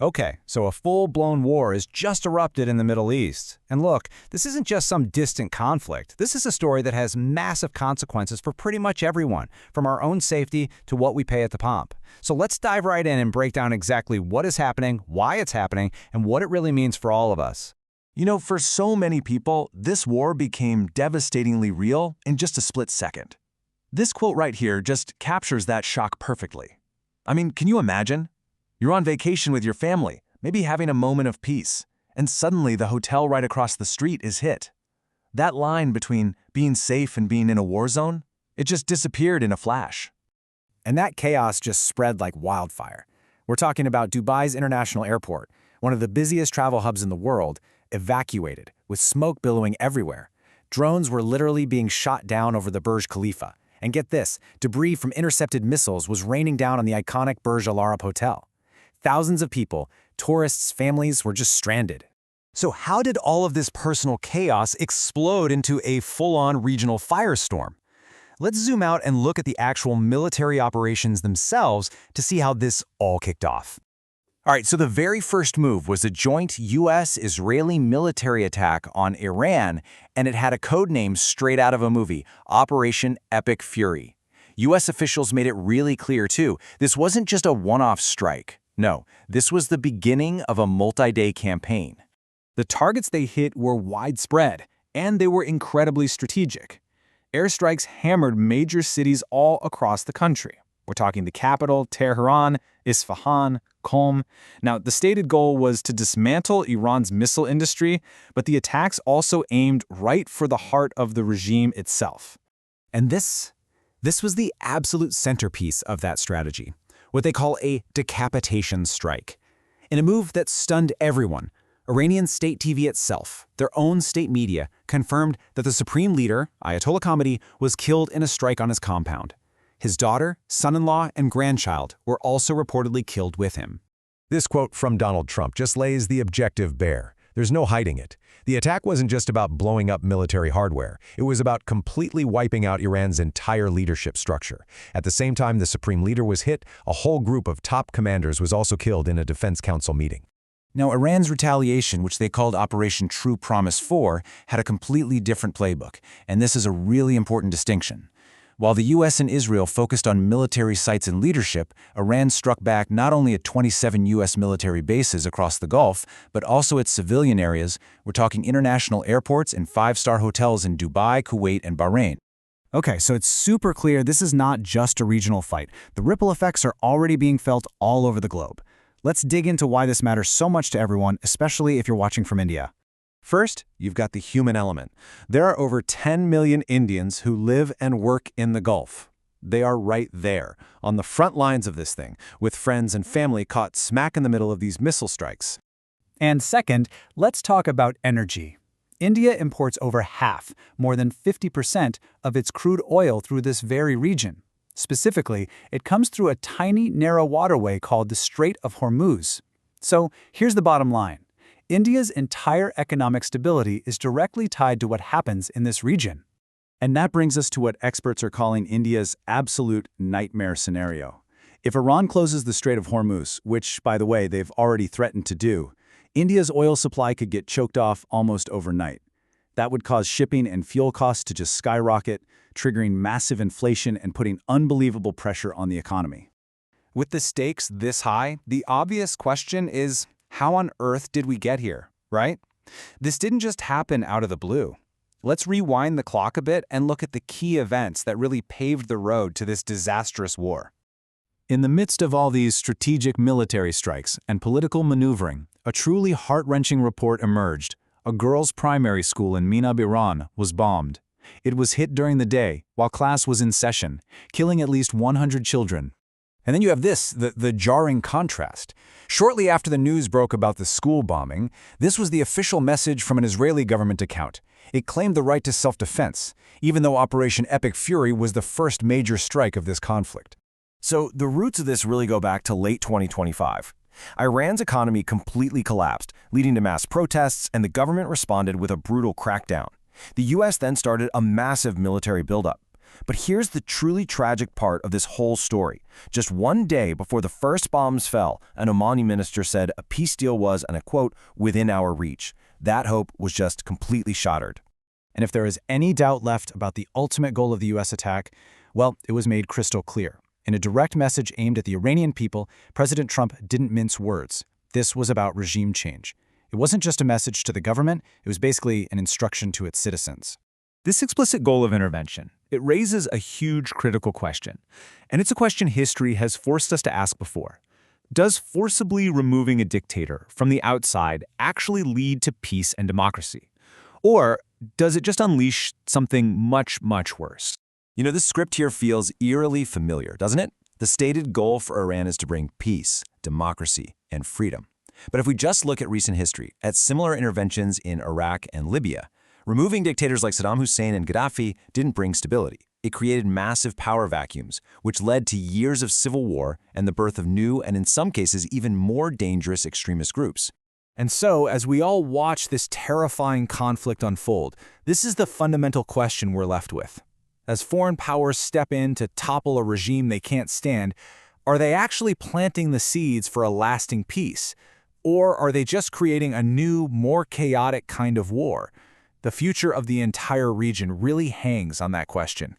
Okay, so a full-blown war has just erupted in the Middle East. And look, this isn't just some distant conflict. This is a story that has massive consequences for pretty much everyone, from our own safety to what we pay at the pump. So let's dive right in and break down exactly what is happening, why it's happening, and what it really means for all of us. You know, for so many people, this war became devastatingly real in just a split second. This quote right here just captures that shock perfectly. I mean, can you imagine? You're on vacation with your family, maybe having a moment of peace, and suddenly the hotel right across the street is hit. That line between being safe and being in a war zone, it just disappeared in a flash. And that chaos just spread like wildfire. We're talking about Dubai's International Airport, one of the busiest travel hubs in the world, evacuated, with smoke billowing everywhere. Drones were literally being shot down over the Burj Khalifa. And get this, debris from intercepted missiles was raining down on the iconic Burj Al Arab Hotel. Thousands of people, tourists, families were just stranded. So how did all of this personal chaos explode into a full-on regional firestorm? Let's zoom out and look at the actual military operations themselves to see how this all kicked off. All right, so the very first move was a joint U.S.-Israeli military attack on Iran, and it had a code name straight out of a movie, Operation Epic Fury. U.S. officials made it really clear, too, this wasn't just a one-off strike. No, this was the beginning of a multi-day campaign. The targets they hit were widespread, and they were incredibly strategic. Airstrikes hammered major cities all across the country. We're talking the capital, Tehran, Isfahan, Qom. Now, the stated goal was to dismantle Iran's missile industry, but the attacks also aimed right for the heart of the regime itself. And this was the absolute centerpiece of that strategy, what they call a decapitation strike. In a move that stunned everyone, Iranian state TV itself, their own state media, confirmed that the supreme leader, Ayatollah Khamenei, was killed in a strike on his compound. His daughter, son-in-law, and grandchild were also reportedly killed with him. This quote from Donald Trump just lays the objective bare. There's no hiding it. The attack wasn't just about blowing up military hardware. It was about completely wiping out Iran's entire leadership structure. At the same time the supreme leader was hit, a whole group of top commanders was also killed in a Defense Council meeting. Now, Iran's retaliation, which they called Operation True Promise 4, had a completely different playbook, and this is a really important distinction. While the U.S. and Israel focused on military sites and leadership, Iran struck back not only at 27 U.S. military bases across the Gulf, but also at civilian areas. We're talking international airports and five-star hotels in Dubai, Kuwait, and Bahrain. Okay, so it's super clear this is not just a regional fight. The ripple effects are already being felt all over the globe. Let's dig into why this matters so much to everyone, especially if you're watching from India. First, you've got the human element. There are over 10 million Indians who live and work in the Gulf. They are right there, on the front lines of this thing, with friends and family caught smack in the middle of these missile strikes. And second, let's talk about energy. India imports over half, more than 50% of its crude oil through this very region. Specifically, it comes through a tiny, narrow waterway called the Strait of Hormuz. So here's the bottom line. India's entire economic stability is directly tied to what happens in this region. And that brings us to what experts are calling India's absolute nightmare scenario. If Iran closes the Strait of Hormuz, which, by the way, they've already threatened to do, India's oil supply could get choked off almost overnight. That would cause shipping and fuel costs to just skyrocket, triggering massive inflation and putting unbelievable pressure on the economy. With the stakes this high, the obvious question is, how on earth did we get here, right? This didn't just happen out of the blue. Let's rewind the clock a bit and look at the key events that really paved the road to this disastrous war. In the midst of all these strategic military strikes and political maneuvering, a truly heart-wrenching report emerged. A girls' primary school in Minab, Iran, was bombed. It was hit during the day, while class was in session, killing at least 100 children. And then you have this, the jarring contrast. Shortly after the news broke about the school bombing, this was the official message from an Israeli government account. It claimed the right to self-defense, even though Operation Epic Fury was the first major strike of this conflict. So the roots of this really go back to late 2025. Iran's economy completely collapsed, leading to mass protests, and the government responded with a brutal crackdown. The U.S. then started a massive military buildup. But here's the truly tragic part of this whole story. Just one day before the first bombs fell, an Omani minister said a peace deal was, and I quote, within our reach. That hope was just completely shattered. And if there is any doubt left about the ultimate goal of the U.S. attack, well, it was made crystal clear. In a direct message aimed at the Iranian people, President Trump didn't mince words. This was about regime change. It wasn't just a message to the government, it was basically an instruction to its citizens. This explicit goal of intervention, it raises a huge critical question. And it's a question history has forced us to ask before. Does forcibly removing a dictator from the outside actually lead to peace and democracy? Or does it just unleash something much, much worse? You know, this script here feels eerily familiar, doesn't it? The stated goal for Iran is to bring peace, democracy, and freedom. But if we just look at recent history, at similar interventions in Iraq and Libya, removing dictators like Saddam Hussein and Gaddafi didn't bring stability. It created massive power vacuums, which led to years of civil war and the birth of new and, in some cases, even more dangerous extremist groups. And so, as we all watch this terrifying conflict unfold, this is the fundamental question we're left with. As foreign powers step in to topple a regime they can't stand, are they actually planting the seeds for a lasting peace? Or are they just creating a new, more chaotic kind of war? The future of the entire region really hangs on that question.